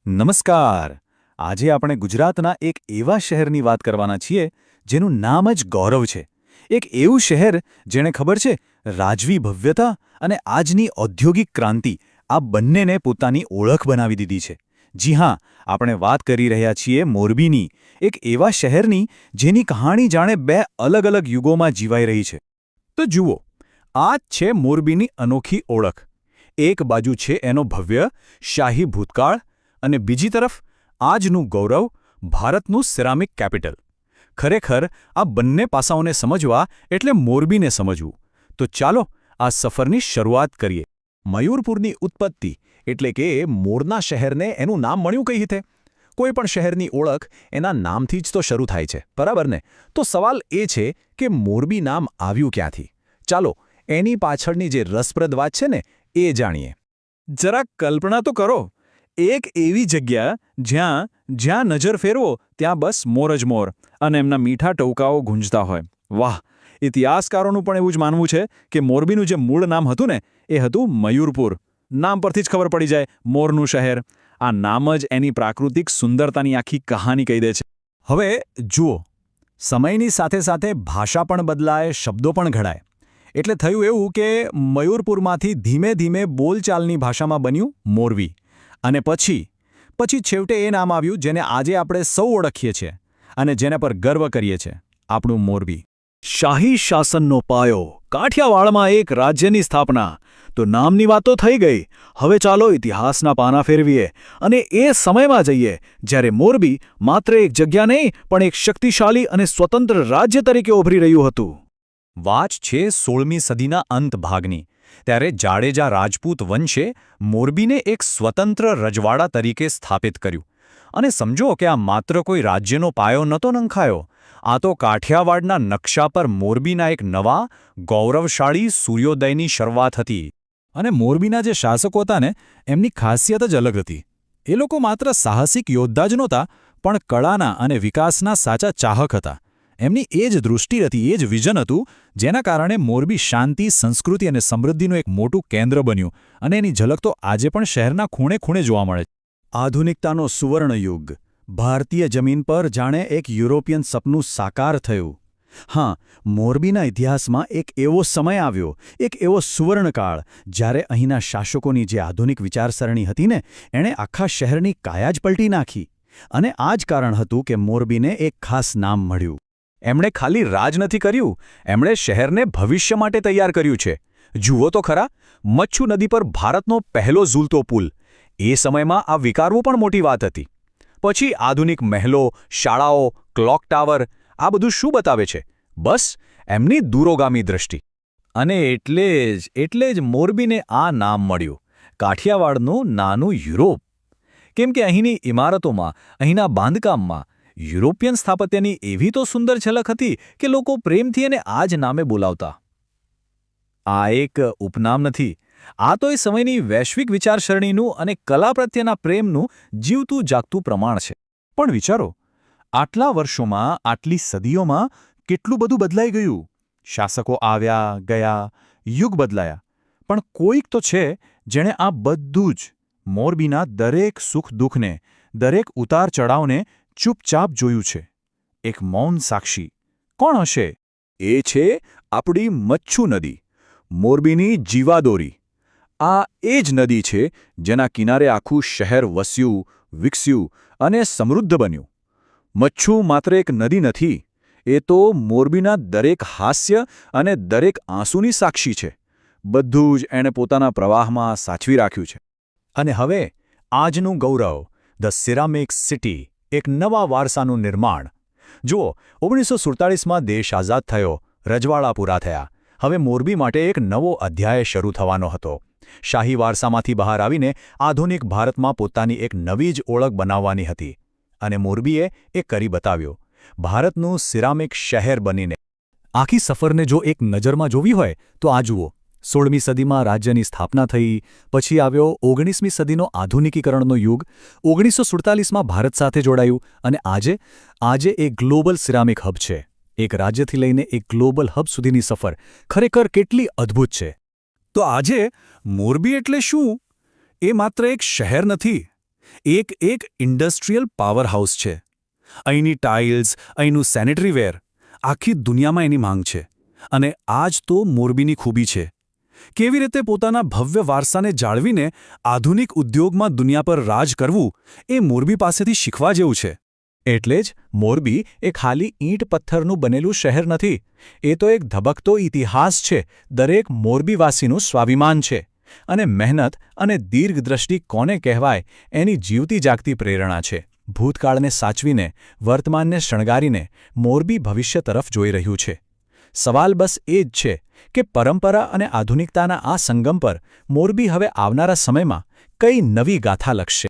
નમસ્કાર. આજે આપણે ગુજરાતના એક એવા શહેરની વાત કરવાના છીએ જેનું નામ જ ગૌરવ છે. એક એવું શહેર જેણે ખબર છે રાજવી ભવ્યતા અને આજની ઔદ્યોગિક ક્રાંતિ આ બંનેને પોતાની ઓળખ બનાવી દીધી છે. જી હા, આપણે વાત કરી રહ્યા છીએ મોરબીની, એક એવા શહેરની જેની કહાણી જાણે બે અલગ અલગ યુગોમાં જીવાઈ રહી છે. તો જુઓ, આ જ છે મોરબીની અનોખી ઓળખ. એક બાજુ છે એનો ભવ્ય શાહી ભૂતકાળ અને બીજી તરફ આજનું ગૌરવ, ભારતનું સિરામિક કેપિટલ. ખરેખર આ બંને પાસાઓને સમજવા એટલે મોરબીને સમજવું. તો ચાલો આ સફરની શરૂઆત કરીએ. મયુરપુરની ઉત્પત્તિ એટલે કે મોરના શહેરને એનું નામ મળ્યું કઈ રીતે? કોઈ પણ શહેરની ઓળખ એના નામથી જ તો શરૂ થાય છે, બરાબર ને? તો સવાલ એ છે કે મોરબી નામ આવ્યું ક્યાંથી? ચાલો એની પાછળની જે રસપ્રદ વાત છે ને એ જાણીએ. જરા કલ્પના તો કરો, એક એવી જગ્યા જ્યાં નજર ફેરવો ત્યાં બસ મોર જ મોર અને એમના મીઠા ટહુકાઓ ગુંજતા હોય. વાહ! ઇતિહાસકારોનું પણ એવું જ માનવું છે કે મોરબીનું જે મૂળ નામ હતું ને એ હતું મયુરપુર. નામ પરથી જ ખબર પડી જાય, મોરનું શહેર. આ નામ જ એની પ્રાકૃતિક સુંદરતાની આખી કહાની કહી દે છે. હવે જુઓ, સમયની સાથે સાથે ભાષા પણ બદલાય, શબ્દો પણ ઘડાય. એટલે થયું એવું કે મયુરપુરમાંથી ધીમે ધીમે બોલચાલની ભાષામાં બન્યું મોરબી. અને પછી છેવટે એ નામ આવ્યું જેને આજે આપણે સૌ ઓળખીએ છીએ અને જેના પર ગર્વ કરીએ છીએ, આપણું મોરબી. શાહી શાસનનો પાયો, કાઠિયાવાડમાં એક રાજ્યની સ્થાપના. તો નામની વાતો થઈ ગઈ. હવે ચાલો ઇતિહાસના પાના ફેરવીએ અને એ સમયમાં જઈએ જ્યારે મોરબી માત્ર એક જગ્યા નહીં પણ એક શક્તિશાળી અને સ્વતંત્ર રાજ્ય તરીકે ઉભરી રહ્યું હતું. વાત છે 16મી સદીના અંત ભાગની. ત્યારે જાડેજા રાજપૂત વંશે મોરબીને એક સ્વતંત્ર રજવાડા તરીકે સ્થાપિત કર્યું. અને સમજો કે આ માત્ર કોઈ રાજ્યનો પાયો નહોતો નંખાયો. આ તો કાઠિયાવાડના નકશા પર મોરબીના એક નવા, ગૌરવશાળી સૂર્યોદયની શરૂઆત હતી. અને મોરબીના જે શાસકો હતા ને, એમની ખાસિયત જ અલગ હતી. એ લોકો માત્ર સાહસિક યોદ્ધા જ નહોતા, પણ કળાના અને વિકાસના સાચા ચાહક હતા. એમની એ જ દૃષ્ટિ હતી, એ જ વિઝન હતું, જેના કારણે મોરબી શાંતિ, સંસ્કૃતિ અને સમૃદ્ધિનું એક મોટું કેન્દ્ર બન્યું. અને એની ઝલક તો આજે પણ શહેરના ખૂણે ખૂણે જોવા મળે છે. આધુનિકતાનો સુવર્ણ યુગ. ભારતીય જમીન પર જાણે એક યુરોપિયન સપનું સાકાર થયું. હા, મોરબીના ઇતિહાસમાં એક એવો સમય આવ્યો, એક એવો સુવર્ણકાળ, જ્યારે અહીંના શાસકોની જે આધુનિક વિચારસરણી હતી ને, એણે આખા શહેરની કાયા જ પલટી નાખી. અને આ જ કારણ હતું કે મોરબીને એક ખાસ નામ મળ્યું. એમણે ખાલી રાજ નથી કર્યું, એમણે શહેરને ભવિષ્ય માટે તૈયાર કર્યું છે. જુઓ તો ખરા, મચ્છુ નદી પર ભારતનો પહેલો ઝૂલતો પુલ. એ સમયમાં આ વિકારવું પણ મોટી વાત હતી. પછી આધુનિક મહેલો, શાળાઓ, ક્લોક ટાવર, આ બધું શું બતાવે છે? બસ એમની દૂરોગામી દૃષ્ટિ. અને એટલે જ મોરબીને આ નામ મળ્યું, કાઠિયાવાડનું નાનું યુરોપ. કેમ કે અહીંની ઇમારતોમાં, અહીંના બાંધકામમાં યુરોપિયન સ્થાપત્યની એવી તો સુંદર ઝલક હતી કે લોકો પ્રેમથી એને આ જ નામે બોલાવતા. આ એક ઉપનામ નથી, આ તો એ સમયની વૈશ્વિક વિચારસરણીનું અને કલા પ્રત્યેના પ્રેમનું જીવતું જાગતું પ્રમાણ છે. પણ વિચારો, આટલા વર્ષોમાં, આટલી સદીઓમાં કેટલું બધું બદલાઈ ગયું. શાસકો આવ્યા ગયા, યુગ બદલાયા, પણ કોઈક તો છે જેણે આ બધું જ, મોરબીના દરેક સુખ દુઃખને, દરેક ઉતાર ચઢાવને ચૂપચાપ જોયું છે. એક મૌન સાક્ષી. કોણ હશે? એ છે આપણી મચ્છુ નદી, મોરબીની જીવાદોરી. આ એ જ નદી છે જેના કિનારે આખું શહેર વસ્યું, વિકસ્યું અને સમૃદ્ધ બન્યું. મચ્છુ માત્ર એક નદી નથી, એ તો મોરબીના દરેક હાસ્ય અને દરેક આંસુની સાક્ષી છે. બધું જ એણે પોતાના પ્રવાહમાં સાચવી રાખ્યું છે. અને હવે આજનું ગૌરવ, ધ સિરામિક સિટી, એક નવા વારસાનું નિર્માણ. જુઓ, 1947માં દેશ આઝાદ થયો, રજવાડા પૂરા થયા. હવે મોરબી માટે એક નવો અધ્યાય શરૂ થવાનો હતો. શાહી વારસામાંથી બહાર આવીને આધુનિક ભારતમાં પોતાની એક નવી જ ઓળખ બનાવવાની હતી. અને મોરબીએ એ કરી બતાવ્યો, ભારતનું સિરામિક શહેર બનીને. આખી સફરને જો એક નજરમાં જોવી હોય તો આ જુઓ. 16મી સદીમાં રાજ્યની સ્થાપના થઈ, પછી આવ્યો 19મી સદીનો આધુનિકીકરણનો યુગ, 1947માં ભારત સાથે જોડાયું અને આજે એક ગ્લોબલ સિરામિક હબ છે. એક રાજ્યથી લઈને એક ગ્લોબલ હબ સુધીની સફર ખરેખર કેટલી અદ્ભુત છે. તો આજે મોરબી એટલે શું? એ માત્ર એક શહેર નથી, એક ઇન્ડસ્ટ્રીયલ પાવરહાઉસ છે. અહીંની ટાઇલ્સ, અહીંનું સેનેટરી વેર, આખી દુનિયામાં એની માંગ છે. અને આ જ તો મોરબીની ખૂબી છે. કેવી રીતે પોતાના ભવ્ય વારસાને જાળવીને આધુનિક ઉદ્યોગમાં દુનિયા પર રાજ કરવું એ મોરબી પાસેથી શીખવા જેવું છે. એટલે જ મોરબી એ ખાલી ઈંટ પથ્થરનું બનેલું શહેર નથી. એ તો એક ધબકતો ઇતિહાસ છે, દરેક મોરબીવાસીનું સ્વાભિમાન છે. અને મહેનત અને દીર્ઘદ્રષ્ટિ કોને કહેવાય એની જીવતી જાગતી પ્રેરણા છે. ભૂતકાળને સાચવીને, વર્તમાનને શણગારીને મોરબી ભવિષ્ય તરફ જોઈ રહ્યું છે. સવાલ બસ એ જ છે કે પરંપરા અને આધુનિકતાના આ સંગમ પર મોરબી હવે આવનારા સમયમાં કઈ નવી ગાથા લખશે.